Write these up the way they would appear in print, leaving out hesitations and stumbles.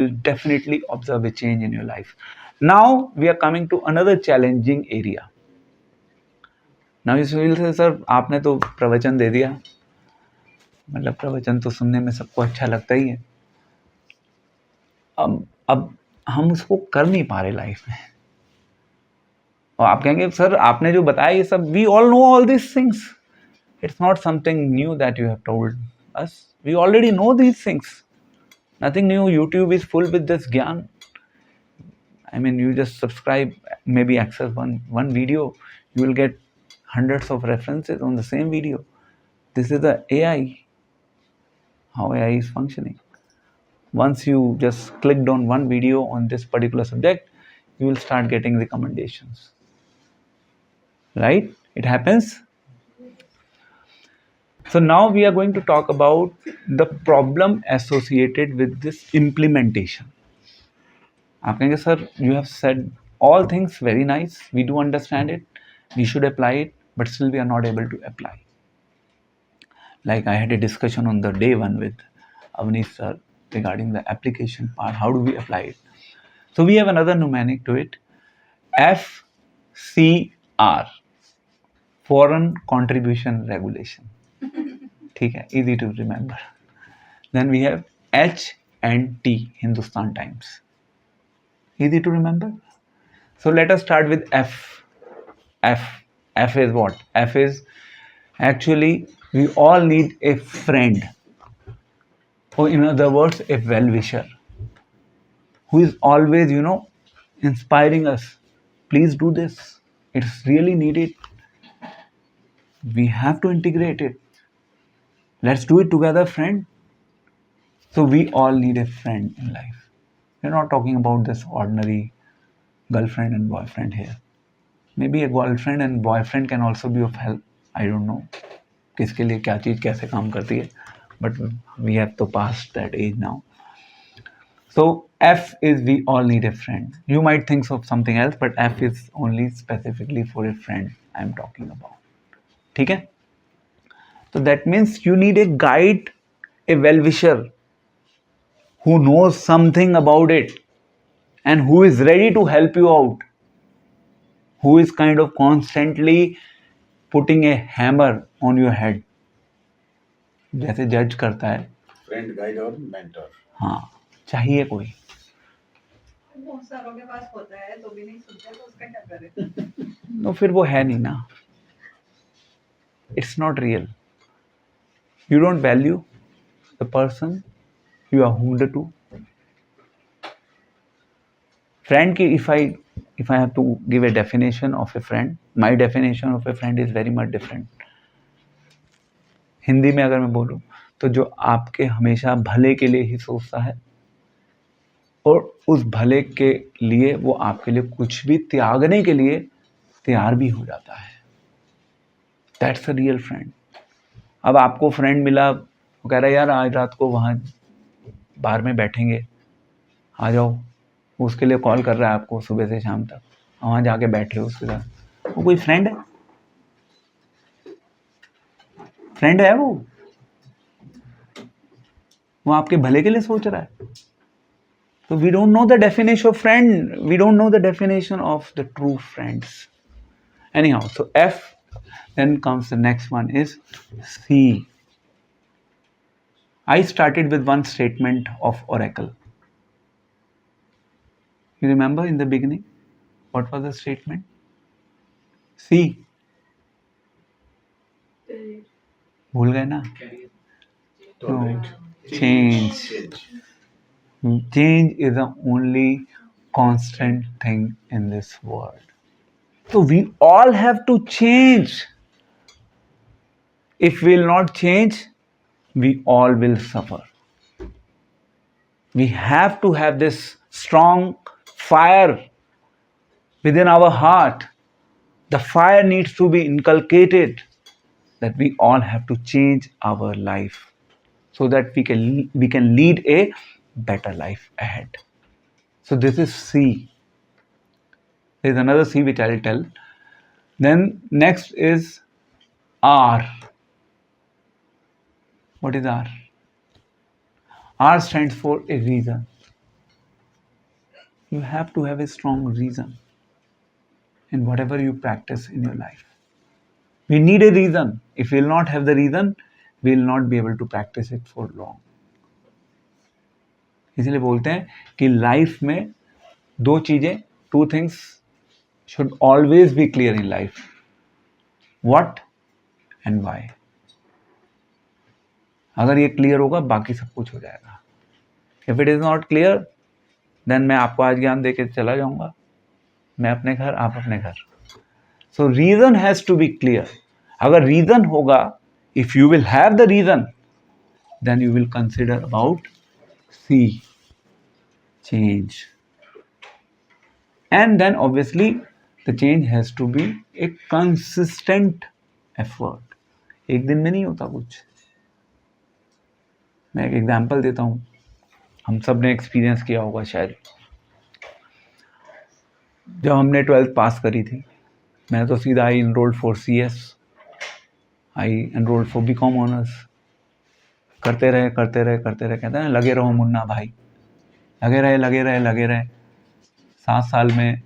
will definitely observe a change in your life. Now we are coming to another challenging area. Now you will say, sir, आपने तो प्रवचन दे दिया, मतलब प्रवचन तो सुनने में सबको अच्छा लगता ही है, अब हम उसको कर नहीं पा रहे लाइफ में. और आप कहेंगे सर आपने जो बताया ये सब, we all know all this things. It's not something new that you have told us. We already know these things. Nothing new. YouTube is full with this gyan. I mean, you just subscribe, maybe access one video, you will get hundreds of references on the same video. This is the AI, how AI is functioning. Once you just clicked on one video on this particular subject, you will start getting recommendations. Right? It happens. So now we are going to talk about the problem associated with this implementation. आप कहेंगे sir you have said all things very nice, we do understand it, we should apply it, but still we are not able to apply. Like I had a discussion on the day one with Avnish sir regarding the application part. How do we apply it? So we have another mnemonic to it. FCR, Foreign Contribution Regulation. ठीक है, easy to remember. Then we have H&T, Hindustan Times. Easy to remember. So let us start with F. F is what? F is actually we all need a friend, or in other words a well-wisher, who is always inspiring us. Please do this, it's really needed, we have to integrate it, let's do it together, friend. So we all need a friend in life. We're not talking about this ordinary girlfriend and boyfriend here. Maybe a girlfriend and boyfriend can also be of help. I don't know किसके लिए क्या चीज़ कैसे काम करती है, but we have to pass that age now. So F is we all need a friend. You might think of something else, but F is only specifically for a friend I am talking about. ठीक है? So that means you need a guide, a well-wisher who knows something about it and who is ready to help you out, who is kind of constantly putting a hammer on your head, जैसे जज करता है. Friend, guide और mentor. हाँ, चाहिए कोई. बहुत सारों के पास होता है तो भी नहीं सुनते, तो उसका क्या करें? नो, फिर वो है नहीं ना. It's not real. You don't value the person you are hooked to. Friend ki if I have to give a definition of a friend, my definition of a friend is very much different. Hindi में अगर मैं बोलूँ तो जो आपके हमेशा भले के लिए ही सोचता है और उस भले के लिए वो आपके लिए कुछ भी त्यागने के लिए तैयार भी हो जाता है. That's a real friend. अब आपको फ्रेंड मिला, वो कह रहा है यार आज रात को वहाँ बार में बैठेंगे, आ जाओ. उसके लिए कॉल कर रहा है आपको सुबह से शाम तक, वहाँ जाके बैठ रहे हो उसके साथ. वो कोई फ्रेंड है? फ्रेंड है वो आपके भले के लिए सोच रहा है. तो we don't know the definition of friend, we don't know the definition of the true friends. Anyhow, so F, then comes the next one is C. I started with one statement of Oracle. You remember in the beginning what was the statement? C. भूल गए ना? No. Change. Change is the only constant thing in this world. So we all have to change. If we will not change, we all will suffer. We have to have this strong fire within our heart. The fire needs to be inculcated that we all have to change our life so that we can lead a better life ahead. So this is C. There is another C which I will tell. Then next is R. What is R? R stands for a reason. You have to have a strong reason in whatever you practice in your life. We need a reason. If we will not have the reason, we will not be able to practice it for long. इसलिए बोलते हैं कि life में दो चीजें, two things should always be clear in life. What and why. अगर ये clear होगा बाकी सब कुछ हो जाएगा. If it is not clear, then मैं आपको आज ज्ञान देके चला जाऊंगा, मैं अपने घर, आप अपने घर. So reason has to be clear. अगर reason होगा, if you will have the reason, then you will consider about C, change. And then obviously the change has to be a consistent effort. एक दिन में नहीं होता कुछ. मैं एक एग्जाम्पल देता हूँ, हम सब ने एक्सपीरियंस किया होगा शायद. जब हमने 12th पास करी थी, मैं तो सीधा I enrolled for CS, I enrolled for BCom honours. करते रहे, कहते हैं लगे रहो मुन्ना भाई, लगे रहे. 7 साल में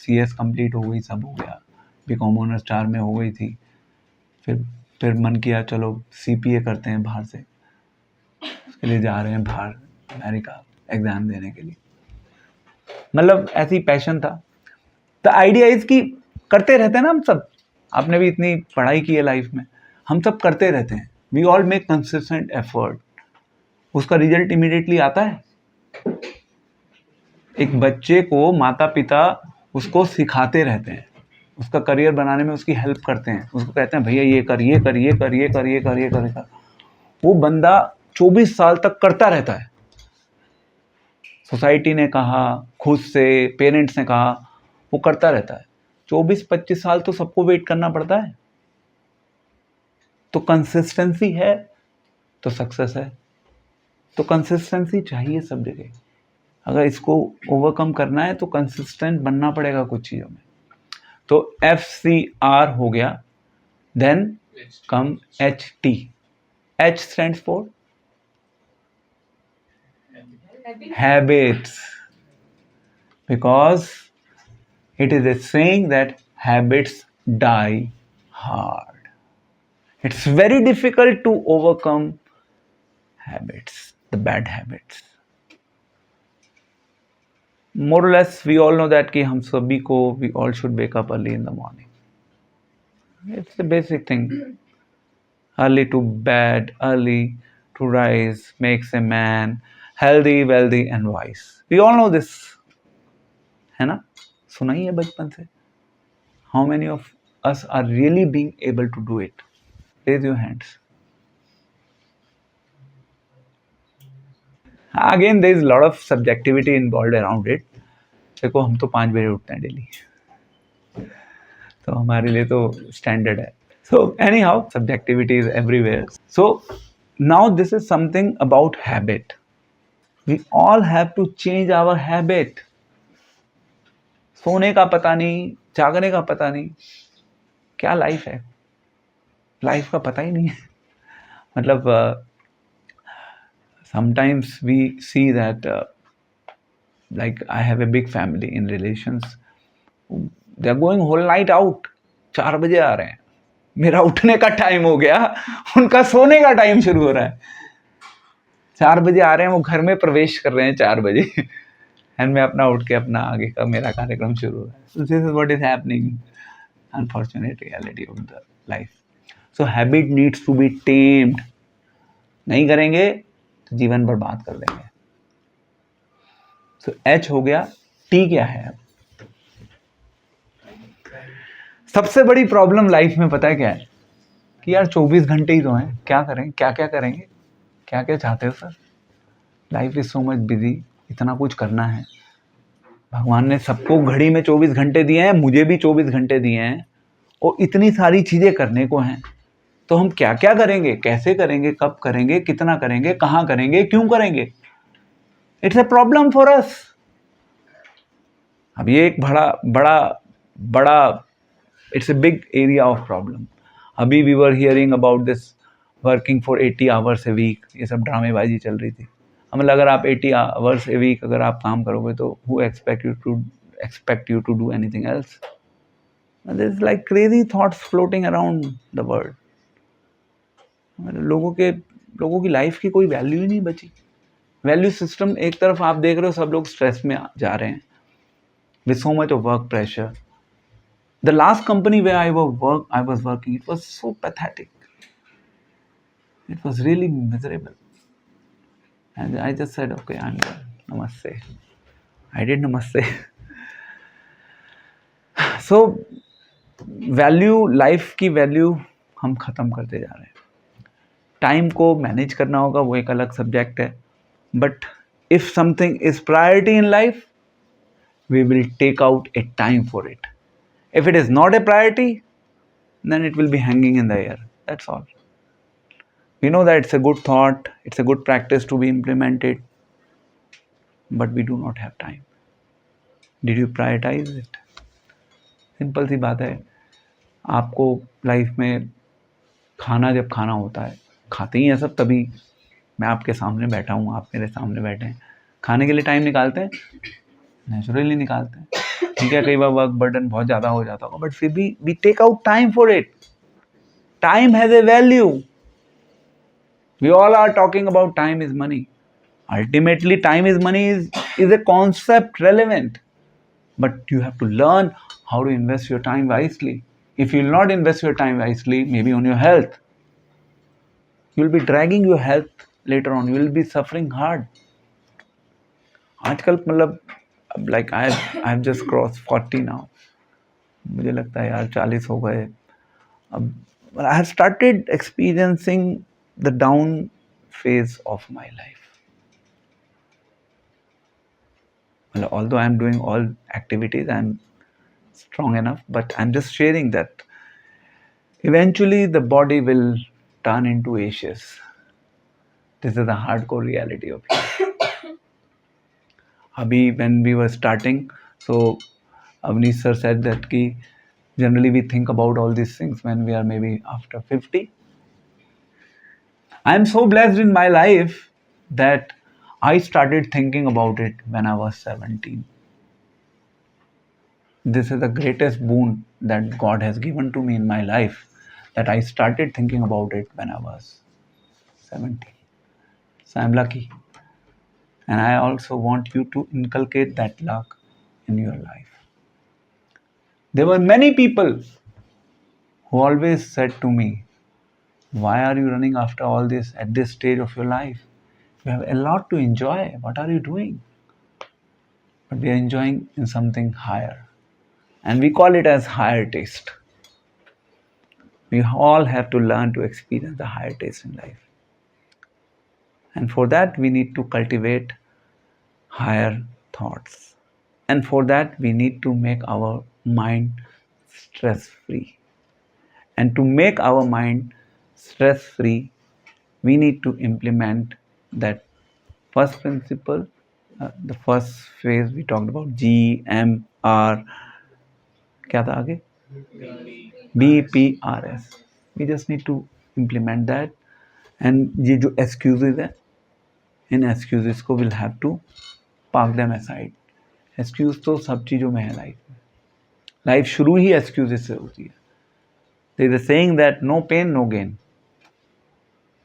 CS कंप्लीट हो गई, सब हो गया. BCom ऑनर्स 4 में हो गई थी. फिर मन किया चलो CPA करते हैं बाहर से. उसके लिए जा रहे हैं बाहर अमेरिका एग्ज़ाम देने के लिए. मतलब ऐसी पैशन था. द आइडिया इज कि करते रहते हैं ना हम सब. आपने भी इतनी पढ़ाई की है लाइफ में, हम सब करते रहते हैं. We all make consistent effort. उसका रिजल्ट इमीडिएटली आता है. एक बच्चे को माता पिता उसको सिखाते रहते हैं, उसका करियर बनाने में उसकी हेल्प करते हैं, उसको कहते हैं भैया ये कर. वो बंदा 24 साल तक करता रहता है. सोसाइटी ने कहा, खुद से पेरेंट्स ने कहा, वो करता रहता है. 24-25 साल तो सबको वेट करना पड़ता है. तो कंसिस्टेंसी है तो सक्सेस है. तो कंसिस्टेंसी चाहिए सब जगह. अगर इसको ओवरकम करना है तो कंसिस्टेंट बनना पड़ेगा कुछ चीज़ों में. तो FCR हो गया. Then come HT. H stands for habits, because it is a saying that habits die hard. It's very difficult to overcome habits, the bad habits. More or less we all know that कि हम सभी को we all should wake up early in the morning. It's the basic thing. Early to bed, early to rise makes a man healthy, wealthy and wise. We all know this, है ना? सुना ही है बचपन से. How many of us are really being able to do it? Raise your hands. Again, there is a lot of subjectivity involved around it. देखो हम तो 5 बजे उठते हैं डेली, तो हमारे लिए तो स्टैंडर्ड है. So anyhow, subjectivity is everywhere. So now this is something about habit. We all have to change our habit. सोने का पता नहीं, जागने का पता नहीं, क्या लाइफ है. लाइफ का पता ही नहीं है. मतलब sometimes we see that like I have a big family in relations. They are going whole night out. 4 बजे आ रहे हैं. मेरा उठने का टाइम हो गया, उनका सोने का टाइम शुरू हो रहा है. 4 बजे आ रहे हैं, वो घर में प्रवेश कर रहे हैं 4 बजे, एंड मैं अपना उठ के अपना आगे का मेरा कार्यक्रम शुरू हो रहा है. So this is what is happening, unfortunate reality of the life. So habit needs to be tamed. नहीं करेंगे तो जीवन बर्बाद कर देंगे. So H हो गया. T क्या है? अब सबसे बड़ी प्रॉब्लम लाइफ में पता है क्या है कि यार 24 घंटे ही तो हैं, क्या करें, क्या करेंगे, क्या चाहते हो sir. Life is so much busy, इतना कुछ करना है. भगवान ने सबको घड़ी में 24 घंटे दिए हैं, मुझे भी 24 घंटे दिए हैं, और इतनी सारी चीज़ें करने को हैं. तो हम क्या करेंगे, कैसे करेंगे, कब करेंगे, कितना करेंगे, कहाँ करेंगे, क्यों करेंगे. It's a problem for us. अब ये एक बड़ा it's a big area of problem. अभी we were hearing about this working for 80 hours a week, ये सब ड्रामेबाजी चल रही थी. मतलब अगर आप 80 आवर्स ए वीक अगर आप काम करोगे तो who expect you to do anything else? There's like crazy thoughts floating around the world. मतलब लोगों की लाइफ की कोई वैल्यू ही नहीं बची. वैल्यू सिस्टम एक तरफ आप देख रहे हो, सब लोग स्ट्रेस में जा रहे हैं with so much of work pressure. The last company where I was working, it was so pathetic. It was really miserable. And I just said, okay, I'm done. Namaste. I did namaste. So, value, life की value हम ख़त्म करते जा रहे हैं. Time को manage करना होगा, वो एक अलग सब्जेक्ट है. But if something is priority in life, we will take out a time for it. If it is not a priority, then it will be hanging in the air. That's all. We know that it's a good thought, it's a good practice to be implemented, but we do not have time. Did you prioritize it? Simple सी बात है. आपको life में खाना जब खाना होता है, खाते ही हैं सब, तभी मैं आपके सामने बैठा हूँ, आप मेरे सामने बैठे हैं. खाने के लिए टाइम निकालते हैं? नेचुरली निकालते हैं. ठीक है, कई बार वर्क बर्डन बहुत ज़्यादा हो जाता होगा, बट फिर भी we take out time for it. Time has a value. We all are talking about time is money. Ultimately, time is money is a concept relevant, but you have to learn how to invest your time wisely. If you will not invest your time wisely, maybe on your health, you will be dragging your health later on. You will be suffering hard. आजकल मतलब like I have just crossed 40 now. मुझे लगता है यार 40 हो गए. अब I have started experiencing the down phase of my life. Although I'm doing all activities, I'm strong enough, but I'm just sharing that eventually the body will turn into ashes. This is the hardcore reality of it. Abhi, when we were starting, so Avnish sir said that ki generally we think about all these things when we are maybe after 50. I'm so blessed in my life that I started thinking about it when I was 17. This is the greatest boon that God has given to me in my life, that I started thinking about it when I was 17. So I'm lucky. And I also want you to inculcate that luck in your life. There were many people who always said to me, why are you running after all this at this stage of your life? You have a lot to enjoy. What are you doing? But we are enjoying in something higher. And we call it as higher taste. We all have to learn to experience the higher taste in life. And for that, we need to cultivate higher thoughts. And for that, we need to make our mind stress-free. And to make our mind stress-free, we need to implement that first principle, the first phase we talked about, GMR, क्या था आगे? BPRS. We just need to implement that. And ये जो excuses है, इन excuses को we'll have to park them aside. Excuse तो सब चीज़ों में है लाइफ में. लाइफ शुरू ही excuses से होती है. There is a saying that no pain, no gain.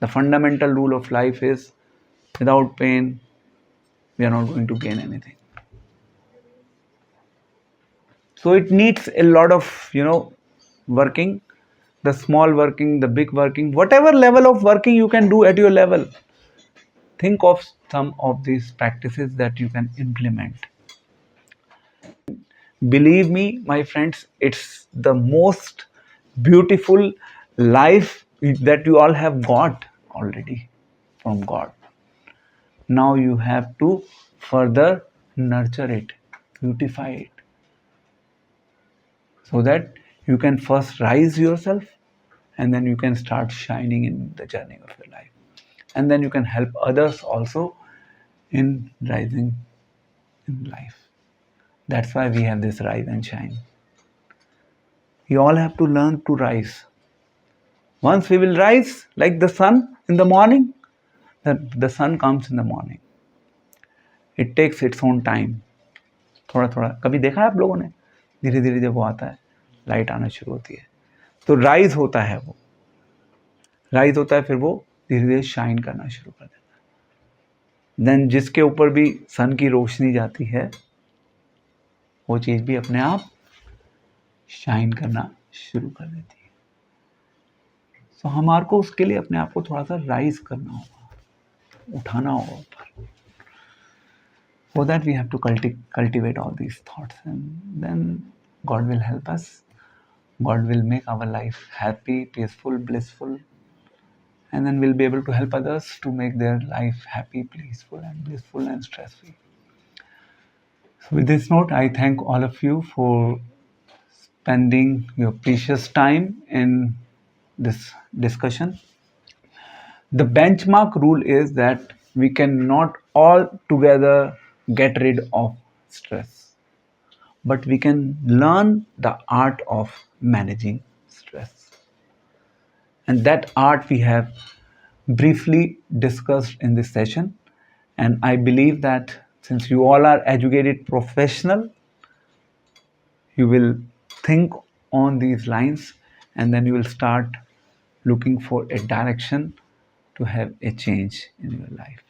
The fundamental rule of life is without pain, we are not going to gain anything. So it needs a lot of, working, the small working, the big working, whatever level of working you can do at your level. Think of some of these practices that you can implement. Believe me, my friends, it's the most beautiful life that you all have got already from God. Now you have to further nurture it, beautify it, so that you can first rise yourself, and then you can start shining in the journey of your life. And then you can help others also in rising in life. That's why we have this rise and shine. We all have to learn to rise. Once we will rise like the sun in the morning, the sun comes in the morning. It takes its own time. थोड़ा थोड़ा कभी देखा है आप लोगों ने, धीरे धीरे जब वो आता है लाइट आना शुरू होती है, तो राइज होता है, वो राइज होता है, फिर वो धीरे धीरे शाइन करना शुरू कर देता है. देन जिसके ऊपर भी सन की रोशनी जाती है वो चीज़ भी अपने आप शाइन करना शुरू कर देती है. तो हमारे को उसके लिए अपने आप को थोड़ा सा राइज करना होगा, उठाना होगा ऊपर. For that we have to cultivate all these thoughts, and then God will help us. God will make our life happy, peaceful, blissful, and then we'll be able to help others to make their life happy, peaceful, and blissful and stress-free. So with this note, I thank all of you for spending your precious time in this discussion. The benchmark rule is that we cannot all together get rid of stress, but we can learn the art of managing stress. And that art we have briefly discussed in this session. And I believe that since you all are educated professional, you will think on these lines, and then you will start looking for a direction to have a change in your life.